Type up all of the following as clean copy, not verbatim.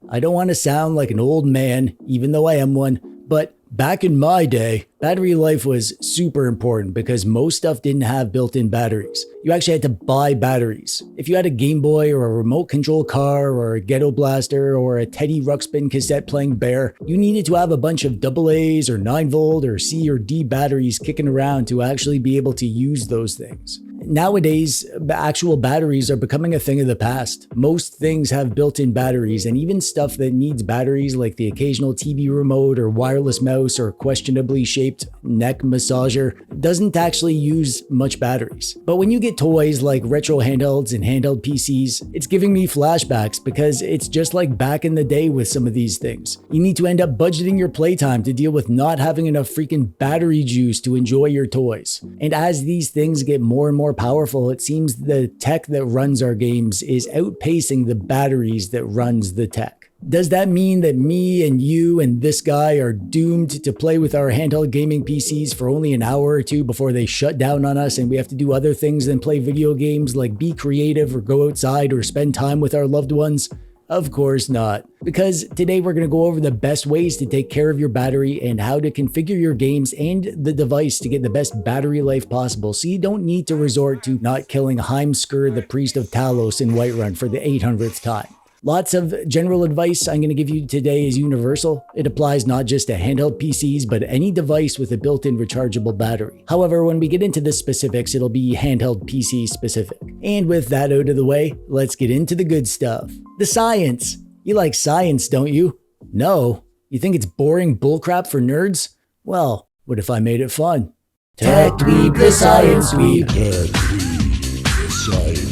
I don't want to sound like an old man, even though I am one, but back in my day, battery life was super important because most stuff didn't have built-in batteries. You actually had to buy batteries. If you had a Game Boy or a remote control car or a Ghetto Blaster or a Teddy Ruxpin cassette playing Bear, you needed to have a bunch of AA's or 9-volt or C or D batteries kicking around to actually be able to use those things. Nowadays, actual batteries are becoming a thing of the past. Most things have built-in batteries, and even stuff that needs batteries like the occasional TV remote or wireless mouse or questionably shaped neck massager doesn't actually use much batteries. But when you get toys like retro handhelds and handheld PCs, it's giving me flashbacks because it's just like back in the day with some of these things. You need to end up budgeting your playtime to deal with not having enough freaking battery juice to enjoy your toys. And as these things get more and more powerful, it seems the tech that runs our games is outpacing the batteries that runs the tech. Does that mean that me and you and this guy are doomed to play with our handheld gaming PCs for only an hour or two before they shut down on us and we have to do other things than play video games like be creative or go outside or spend time with our loved ones? Of course not, because today we're going to go over the best ways to take care of your battery and how to configure your games and the device to get the best battery life possible so you don't need to resort to not killing Heimskr, the priest of Talos in Whiterun for the 800th time. Lots of general advice I'm going to give you today is universal. It applies not just to handheld PCs, but any device with a built-in rechargeable battery. However, when we get into the specifics, it'll be handheld PC specific. And with that out of the way, let's get into the good stuff. The science. You like science, don't you? No? You think it's boring bullcrap for nerds? Well, what if I made it fun? TechDweeb the Science Dweeb. TechDweeb the Science Dweeb.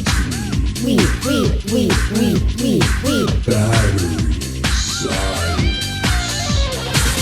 Battery science.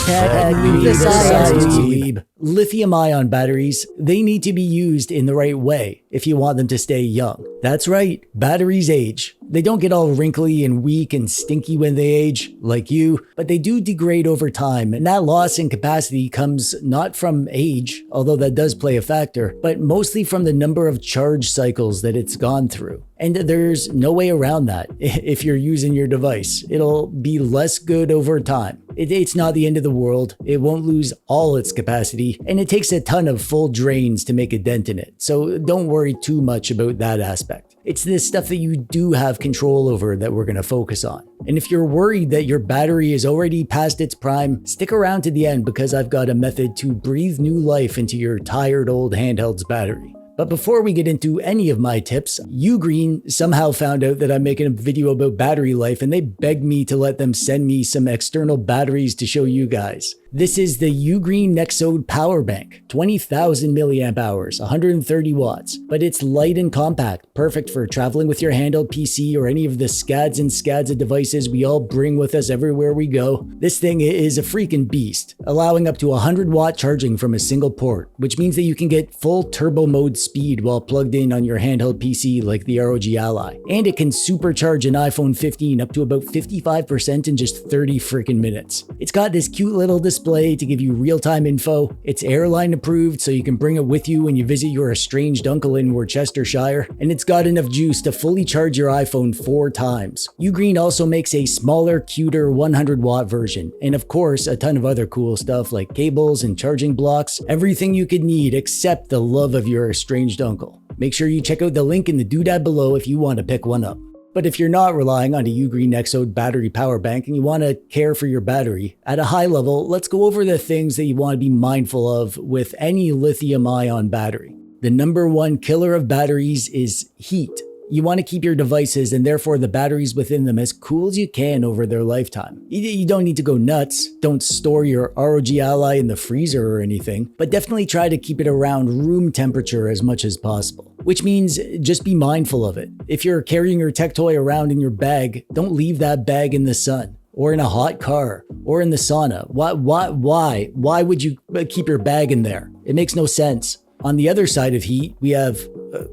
TechDweeb the Science Dweeb. Lithium ion batteries, they need to be used in the right way if you want them to stay young. That's right, batteries age. They don't get all wrinkly and weak and stinky when they age, like you, but they do degrade over time, and that loss in capacity comes not from age, although that does play a factor, but mostly from the number of charge cycles that it's gone through. And there's no way around that if you're using your device. It'll be less good over time. It's not the end of the world. It won't lose all its capacity, and it takes a ton of full drains to make a dent in it. So don't worry too much about that aspect. It's this stuff that you do have control over that we're going to focus on. And if you're worried that your battery is already past its prime, stick around to the end because I've got a method to breathe new life into your tired old handheld's battery. But before we get into any of my tips, Ugreen somehow found out that I'm making a video about battery life and they begged me to let them send me some external batteries to show you guys. This is the Ugreen Nexode Power Bank, 20,000 milliamp hours, 130 watts, but it's light and compact, perfect for traveling with your handheld PC or any of the SCADs and SCADA devices we all bring with us everywhere we go. This thing is a freaking beast, allowing up to 100 watt charging from a single port, which means that you can get full turbo mode speed while plugged in on your handheld PC like the ROG Ally. And it can supercharge an iPhone 15 up to about 55% in just 30 freaking minutes. It's got this cute little display to give you real-time info. It's airline approved so you can bring it with you when you visit your estranged uncle in Worcestershire, and it's got enough juice to fully charge your iPhone 4 times. Ugreen also makes a smaller, cuter 100 watt version, and of course a ton of other cool stuff like cables and charging blocks, everything you could need except the love of your estranged uncle. Make sure you check out the link in the doodad below if you want to pick one up. But if you're not relying on a Ugreen Nexode battery power bank and you want to care for your battery, at a high level, let's go over the things that you want to be mindful of with any lithium ion battery. The number one killer of batteries is heat. You want to keep your devices and therefore the batteries within them as cool as you can over their lifetime. You don't need to go nuts. Don't store your ROG Ally in the freezer or anything, but definitely try to keep it around room temperature as much as possible. Which means just be mindful of it. If you're carrying your tech toy around in your bag, don't leave that bag in the sun, or in a hot car, or in the sauna. Why would you keep your bag in there? It makes no sense. On the other side of heat, we have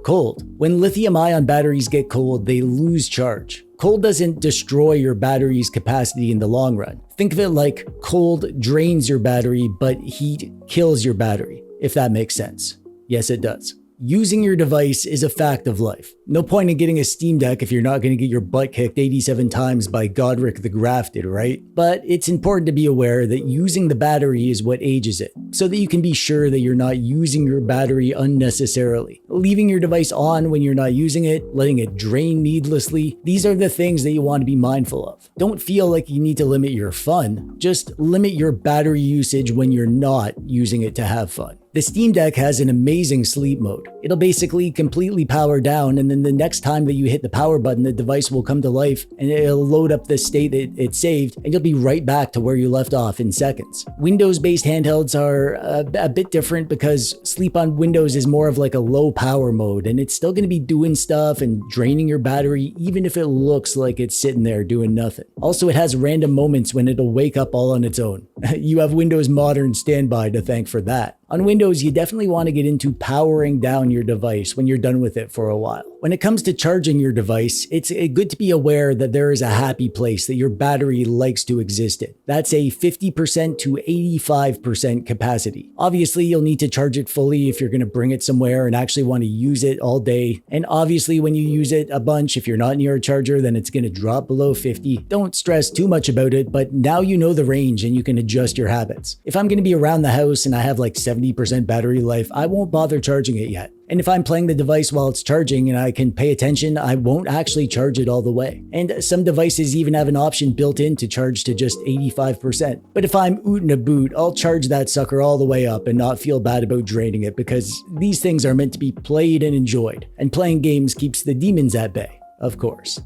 cold. When lithium ion batteries get cold, they lose charge. Cold doesn't destroy your battery's capacity in the long run. Think of it like cold drains your battery, but heat kills your battery, if that makes sense. Yes, it does. Using your device is a fact of life. No point in getting a Steam Deck if you're not going to get your butt kicked 87 times by Godric the Grafted, right? But it's important to be aware that using the battery is what ages it, so that you can be sure that you're not using your battery unnecessarily. Leaving your device on when you're not using it, letting it drain needlessly, these are the things that you want to be mindful of. Don't feel like you need to limit your fun, just limit your battery usage when you're not using it to have fun. The Steam Deck has an amazing sleep mode. It'll basically completely power down, and then the next time that you hit the power button, the device will come to life and it'll load up the state that it saved, and you'll be right back to where you left off in seconds. Windows-based handhelds are a bit different because sleep on Windows is more of like a low power mode, and it's still going to be doing stuff and draining your battery even if it looks like it's sitting there doing nothing. Also, it has random moments when it'll wake up all on its own. You have Windows Modern Standby to thank for that. On Windows, you definitely want to get into powering down your device when you're done with it for a while. When it comes to charging your device, it's good to be aware that there is a happy place that your battery likes to exist in. That's a 50% to 85% capacity. Obviously, you'll need to charge it fully if you're going to bring it somewhere and actually want to use it all day. And obviously, when you use it a bunch, if you're not near a charger, then it's going to drop below 50. Don't stress too much about it, but now you know the range and you can adjust your habits. If I'm going to be around the house and I have like 70% battery life, I won't bother charging it yet. And if I'm playing the device while it's charging and I can pay attention, I won't actually charge it all the way. And some devices even have an option built in to charge to just 85%. But if I'm ootin' a boot, I'll charge that sucker all the way up and not feel bad about draining it, because these things are meant to be played and enjoyed. And playing games keeps the demons at bay, of course.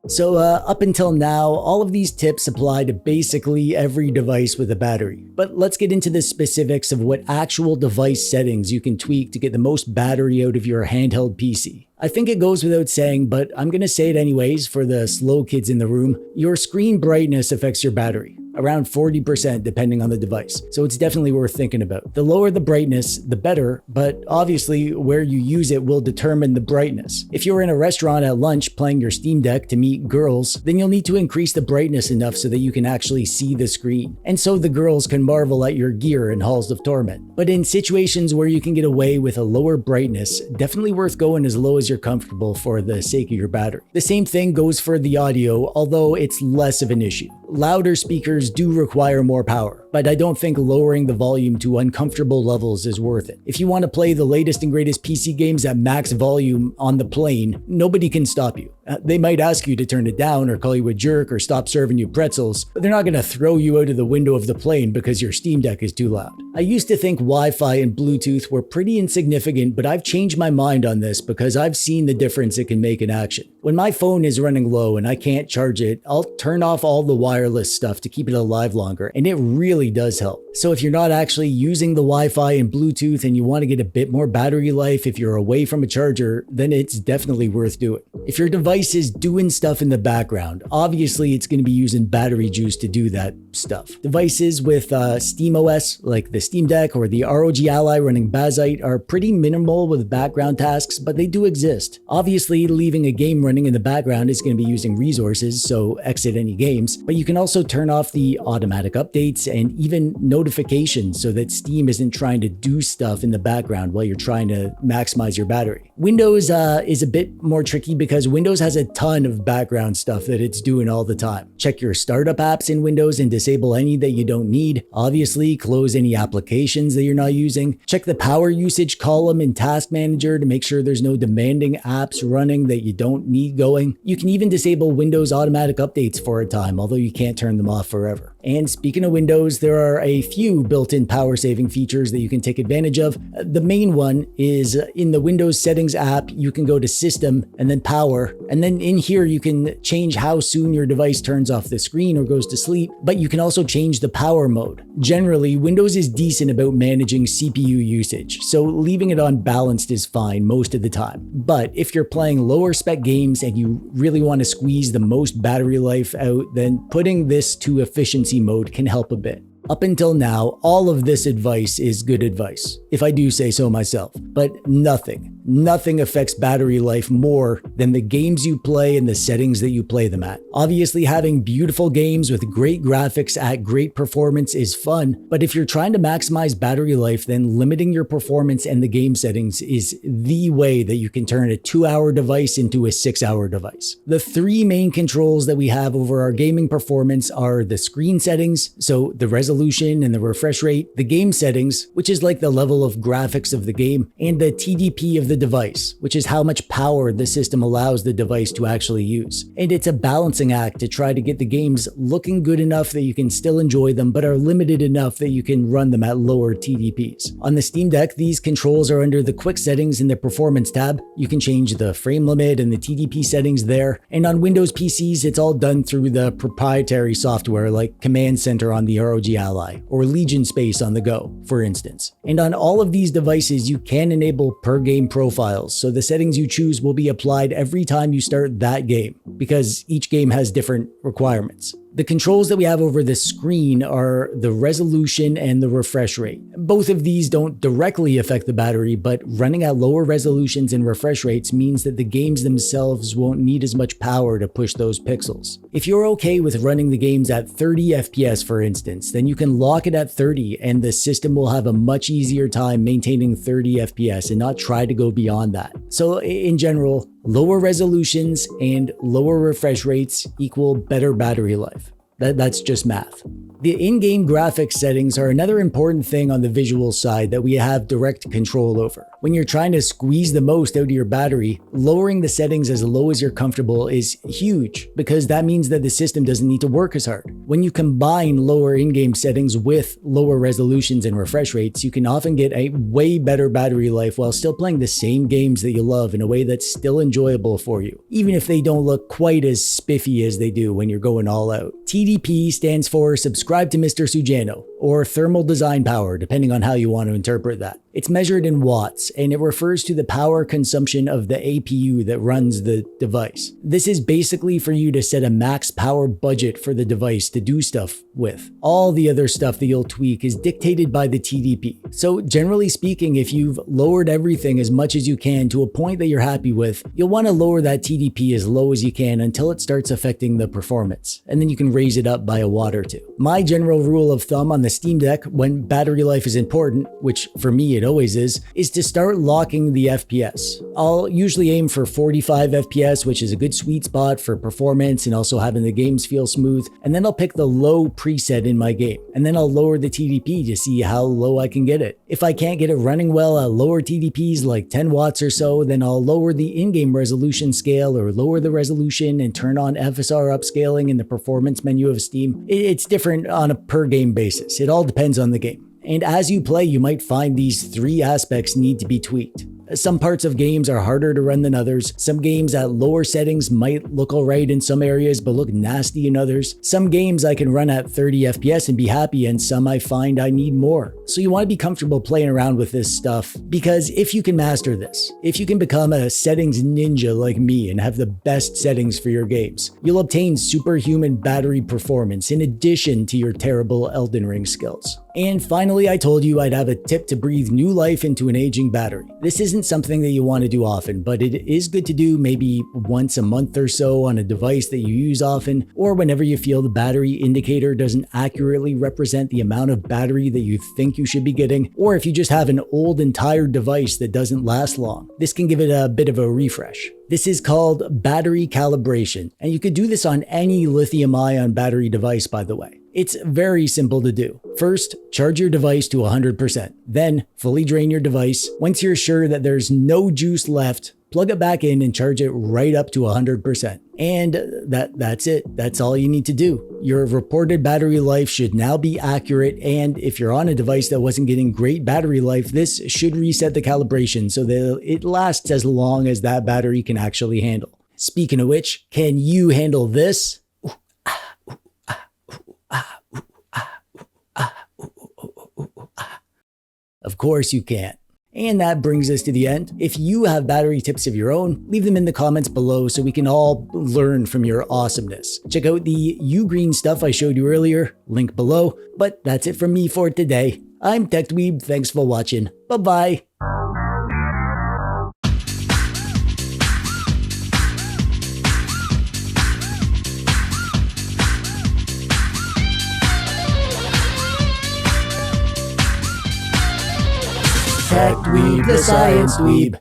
So up until now, all of these tips apply to basically every device with a battery. But let's get into the specifics of what actual device settings you can tweak to get the most battery out of your handheld PC. I think it goes without saying, but I'm going to say it anyways for the slow kids in the room. Your screen brightness affects your battery, around 40% depending on the device. So it's definitely worth thinking about. The lower the brightness, the better, but obviously where you use it will determine the brightness. If you're in a restaurant at lunch playing your Steam Deck to meet girls, then you'll need to increase the brightness enough so that you can actually see the screen. And so the girls can marvel at your gear in Halls of Torment. But in situations where you can get away with a lower brightness, definitely worth going as low as you're comfortable for the sake of your battery. The same thing goes for the audio, although it's less of an issue. Louder speakers do require more power, but I don't think lowering the volume to uncomfortable levels is worth it. If you want to play the latest and greatest PC games at max volume on the plane, nobody can stop you. They might ask you to turn it down or call you a jerk or stop serving you pretzels, but they're not going to throw you out of the window of the plane because your Steam Deck is too loud. I used to think Wi-Fi and Bluetooth were pretty insignificant, but I've changed my mind on this because I've seen the difference it can make in action. When my phone is running low and I can't charge it, I'll turn off all the wireless stuff to keep it alive longer, and it really does help. So if you're not actually using the Wi-Fi and Bluetooth and you want to get a bit more battery life if you're away from a charger, then it's definitely worth doing. If your device is doing stuff in the background, obviously it's going to be using battery juice to do that stuff. Devices with SteamOS, like the Steam Deck or the ROG Ally running Bazite, are pretty minimal with background tasks, but they do exist. Obviously, leaving a game running in the background is going to be using resources, so exit any games, but you can also turn off the automatic updates and even notifications so that Steam isn't trying to do stuff in the background while you're trying to maximize your battery. Windows is a bit more tricky because Windows has a ton of background stuff that it's doing all the time. Check your startup apps in Windows and disable any that you don't need. Obviously, close any applications that you're not using. Check the power usage column in Task Manager to make sure there's no demanding apps running that you don't need going. You can even disable Windows automatic updates for a time, although you can't turn them off forever. And speaking of Windows, there are a few built-in power-saving features that you can take advantage of. The main one is in the Windows Settings app, you can go to System and then Power, and then in here you can change how soon your device turns off the screen or goes to sleep, but you can also change the power mode. Generally, Windows is decent about managing CPU usage, so leaving it on balanced is fine most of the time. But if you're playing lower spec games and you really want to squeeze the most battery life out, then putting this to efficiency mode can help a bit. Up until now, all of this advice is good advice, if I do say so myself, but nothing Nothing affects battery life more than the games you play and the settings that you play them at. Obviously, having beautiful games with great graphics at great performance is fun, but if you're trying to maximize battery life, then limiting your performance and the game settings is the way that you can turn a 2-hour device into a 6-hour device. The three main controls that we have over our gaming performance are the screen settings, so the resolution and the refresh rate, the game settings, which is like the level of graphics of the game, and the TDP of the device, which is how much power the system allows the device to actually use. And it's a balancing act to try to get the games looking good enough that you can still enjoy them, but are limited enough that you can run them at lower TDPs. On the Steam Deck, these controls are under the quick settings in the performance tab. You can change the frame limit and the TDP settings there. And on Windows PCs, it's all done through the proprietary software like Command Center on the ROG Ally or Legion Space on the Go, for instance. And on all of these devices, you can enable per game profiles, so the settings you choose will be applied every time you start that game, because each game has different requirements. The controls that we have over the screen are the resolution and the refresh rate. Both of these don't directly affect the battery, but running at lower resolutions and refresh rates means that the games themselves won't need as much power to push those pixels. If you're okay with running the games at 30 FPS, for instance, then you can lock it at 30 and the system will have a much easier time maintaining 30 FPS and not try to go beyond that. So in general, lower resolutions and lower refresh rates equal better battery life. That's just math. The in-game graphics settings are another important thing on the visual side that we have direct control over. When you're trying to squeeze the most out of your battery, lowering the settings as low as you're comfortable is huge, because that means that the system doesn't need to work as hard. When you combine lower in-game settings with lower resolutions and refresh rates, you can often get a way better battery life while still playing the same games that you love in a way that's still enjoyable for you, even if they don't look quite as spiffy as they do when you're going all out. TDP stands for Subscribe to Mr. Sujano, or Thermal Design Power, depending on how you want to interpret that. It's measured in watts, and it refers to the power consumption of the APU that runs the device. This is basically for you to set a max power budget for the device to do stuff with. All the other stuff that you'll tweak is dictated by the TDP. So generally speaking, if you've lowered everything as much as you can to a point that you're happy with, you'll want to lower that TDP as low as you can until it starts affecting the performance, and then you can raise it up by a watt or two. My general rule of thumb on the Steam Deck when battery life is important, which for me it always is to start locking the FPS. I'll usually aim for 45 FPS, which is a good sweet spot for performance and also having the games feel smooth, and then I'll pick the low preset in my game, and then I'll lower the TDP to see how low I can get it. If I can't get it running well at lower TDPs like 10 watts or so, then I'll lower the in-game resolution scale or lower the resolution and turn on FSR upscaling in the performance menu of Steam. It's different on a per game basis. It all depends on the game. And as you play, you might find these three aspects need to be tweaked. Some parts of games are harder to run than others. Some games at lower settings might look alright in some areas but look nasty in others. Some games I can run at 30 FPS and be happy, and some I find I need more. So you want to be comfortable playing around with this stuff, because if you can master this, if you can become a settings ninja like me and have the best settings for your games, you'll obtain superhuman battery performance in addition to your terrible Elden Ring skills. And finally, I told you I'd have a tip to breathe new life into an aging battery. This isn't something that you want to do often, but it is good to do maybe once a month or so on a device that you use often, or whenever you feel the battery indicator doesn't accurately represent the amount of battery that you think you should be getting, or if you just have an old and tired device that doesn't last long. This can give it a bit of a refresh. This is called battery calibration, and you could do this on any lithium-ion battery device, by the way. It's very simple to do. First, charge your device to 100%. Then, fully drain your device. Once you're sure that there's no juice left, plug it back in and charge it right up to 100%. And that's it. That's all you need to do. Your reported battery life should now be accurate, and if you're on a device that wasn't getting great battery life, this should reset the calibration so that it lasts as long as that battery can actually handle. Speaking of which, can you handle this? Of course you can. And that brings us to the end. If you have battery tips of your own, leave them in the comments below so we can all learn from your awesomeness. Check out the Ugreen stuff I showed you earlier, link below. But that's it from me for today. I'm TechDweeb, thanks for watching. Bye-bye. TechDweeb the Science Dweeb.